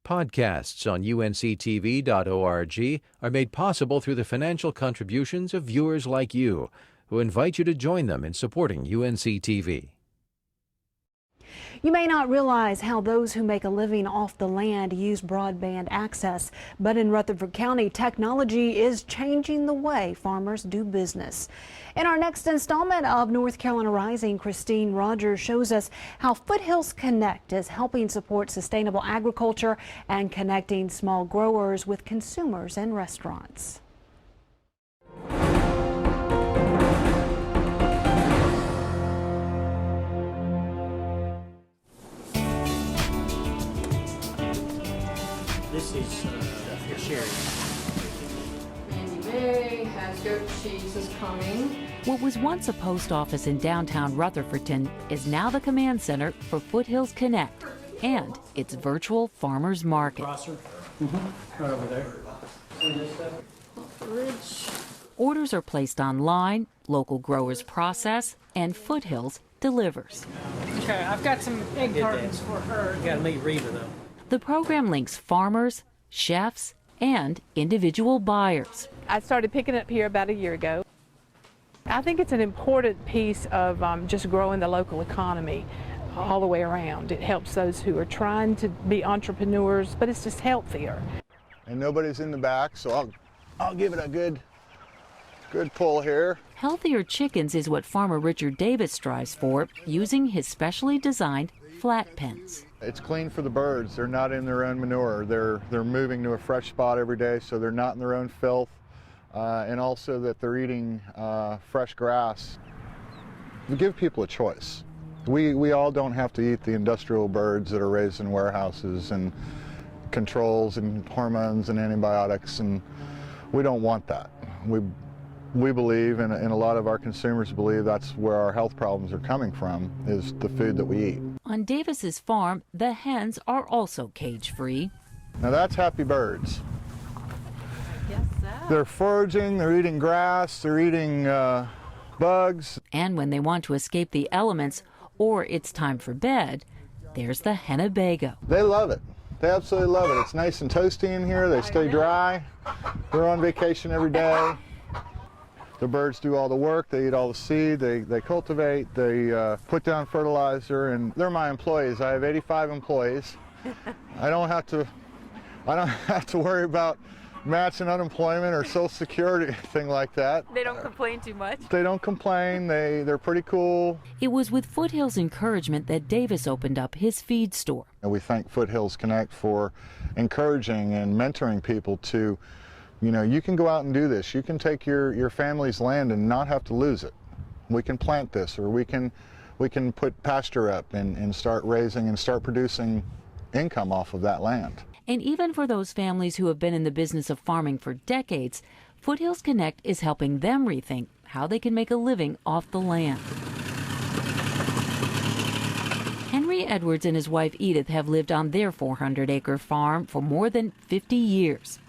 Podcasts on UNC-TV.org are made possible through the financial contributions of viewers like you, who invite you to join them in supporting UNC-TV. You may not realize how those who make a living off the land use broadband access, but in Rutherford County, technology is changing the way farmers do business. In our next installment of North Carolina Rising, Christine Rogers shows us how Foothills Connect is helping support sustainable agriculture and connecting small growers with consumers and restaurants. This is Sherry. Mandy May has goat cheese is coming. What was once a post office in downtown Rutherfordton is now the command center for Foothills Connect and its virtual farmers market. Crosser. Right over there. Fridge. Orders are placed online, local growers process, and Foothills delivers. Okay, I've got some egg cartons for her. You gotta meet Reva though. The program links farmers, chefs, and individual buyers. I started picking up here about a year ago. I think it's an important piece of just growing the local economy all the way around. It helps those who are trying to be entrepreneurs, but it's just healthier. And nobody's in the back, so I'll give it a good pull here. Healthier chickens is what farmer Richard Davis strives for, using his specially designed flat pens. It's clean for the birds. They're not in their own manure. They're moving to a fresh spot every day, so they're not in their own filth, and also that they're eating fresh grass. We give people a choice. We all don't have to eat the industrial birds that are raised in warehouses and controls and hormones and antibiotics, and we don't want that. We believe, and a lot of our consumers believe, that's where our health problems are coming from, is the food that we eat. On Davis's farm, the hens are also cage-free. Now that's happy birds. Yes, so. They're foraging, they're eating grass, they're eating bugs. And when they want to escape the elements or it's time for bed, there's the Hennebago. They love it. They absolutely love it. It's nice and toasty in here. They stay dry. They're on vacation every day. The birds do all the work. They eat all the seed. They cultivate. They put down fertilizer, and they're my employees. I have 85 employees. I don't have to worry about matching unemployment or Social Security, anything like that. They don't complain too much. They don't complain. They're pretty cool. It was with Foothills' encouragement that Davis opened up his feed store. And we thank Foothills Connect for encouraging and mentoring people to, you can go out and do this. You can take your family's land and not have to lose it. We can plant this, or we can put pasture up and start raising and start producing income off of that land. And even for those families who have been in the business of farming for decades, Foothills Connect is helping them rethink how they can make a living off the land. Henry Edwards and his wife Edith have lived on their 400-acre farm for more than 50 years.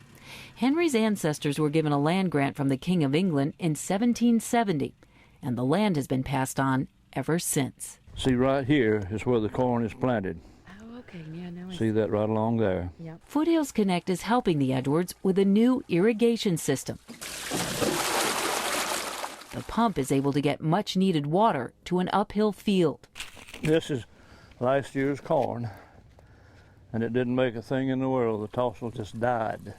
Henry's ancestors were given a land grant from the King of England in 1770, and the land has been passed on ever since. See, right here is where the corn is planted. Oh, okay. Yeah, now I See that right along there? Yep. Foothills Connect is helping the Edwards with a new irrigation system. The pump is able to get much-needed water to an uphill field. This is last year's corn, and it didn't make a thing in the world. The tassel just died.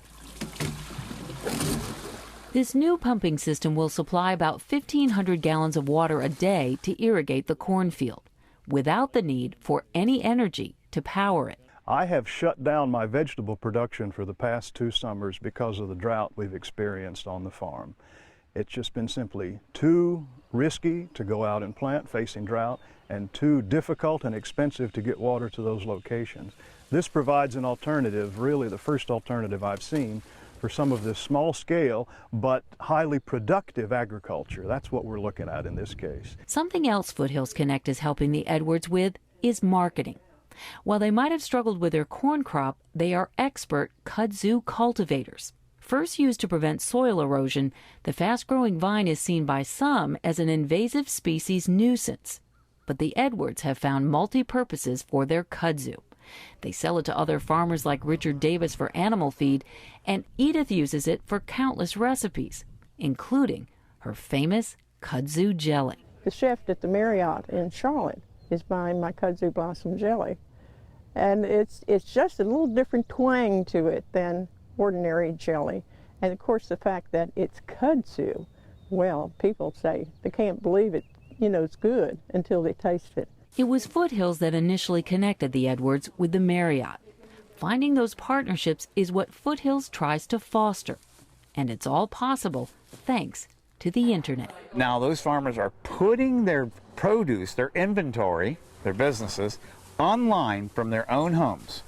This new pumping system will supply about 1,500 gallons of water a day to irrigate the cornfield, without the need for any energy to power it. I have shut down my vegetable production for the past 2 summers because of the drought we've experienced on the farm. It's just been simply too risky to go out and plant facing drought, and too difficult and expensive to get water to those locations. This provides an alternative, really the first alternative I've seen, for some of this small scale but highly productive agriculture. That's what we're looking at in this case. Something else Foothills Connect is helping the Edwards with is marketing. While they might have struggled with their corn crop, they are expert kudzu cultivators. First used to prevent soil erosion, the fast-growing vine is seen by some as an invasive species nuisance. But the Edwards have found multi-purposes for their kudzu. They sell it to other farmers like Richard Davis for animal feed, and Edith uses it for countless recipes, including her famous kudzu jelly. The chef at the Marriott in Charlotte is buying my kudzu blossom jelly. And it's just a little different twang to it than ordinary jelly. And of course the fact that it's kudzu, well, people say they can't believe it, it's good until they taste it. It was Foothills that initially connected the Edwards with the Marriott. Finding those partnerships is what Foothills tries to foster. And it's all possible thanks to the internet. Now those farmers are putting their produce, their inventory, their businesses, online from their own homes.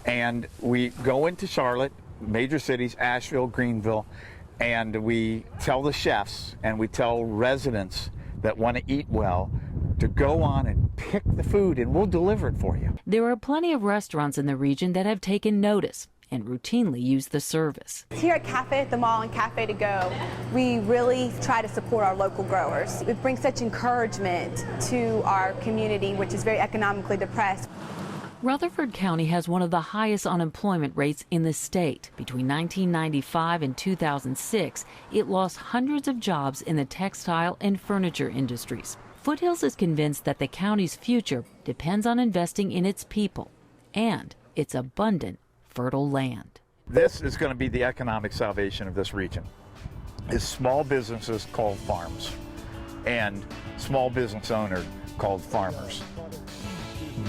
And we go into Charlotte, major cities, Asheville, Greenville, and we tell the chefs and we tell residents that want to eat well to go on and pick the food and we'll deliver it for you. There are plenty of restaurants in the region that have taken notice and routinely use the service. Here at Cafe at the Mall and Cafe to Go, we really try to support our local growers. It brings such encouragement to our community, which is very economically depressed. Rutherford County has one of the highest unemployment rates in the state. Between 1995 and 2006, it lost hundreds of jobs in the textile and furniture industries. Foothills is convinced that the county's future depends on investing in its people and its abundant, fertile land. This is going to be the economic salvation of this region, is small businesses called farms and small business owners called farmers.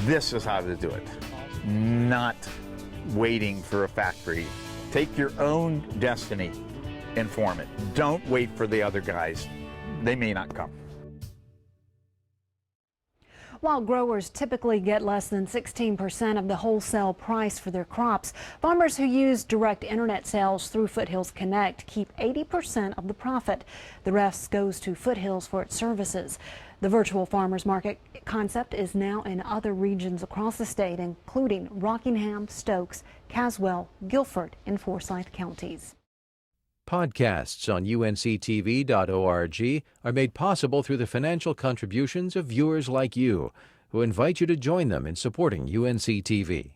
This is how to do it, not waiting for a factory. Take your own destiny and form it. Don't wait for the other guys. They may not come. While growers typically get less than 16% of the wholesale price for their crops, farmers who use direct internet sales through Foothills Connect keep 80% of the profit. The rest goes to Foothills for its services. The virtual farmers market concept is now in other regions across the state, including Rockingham, Stokes, Caswell, Guilford, and Forsyth counties. Podcasts on UNC-TV.org are made possible through the financial contributions of viewers like you, who invite you to join them in supporting UNC-TV.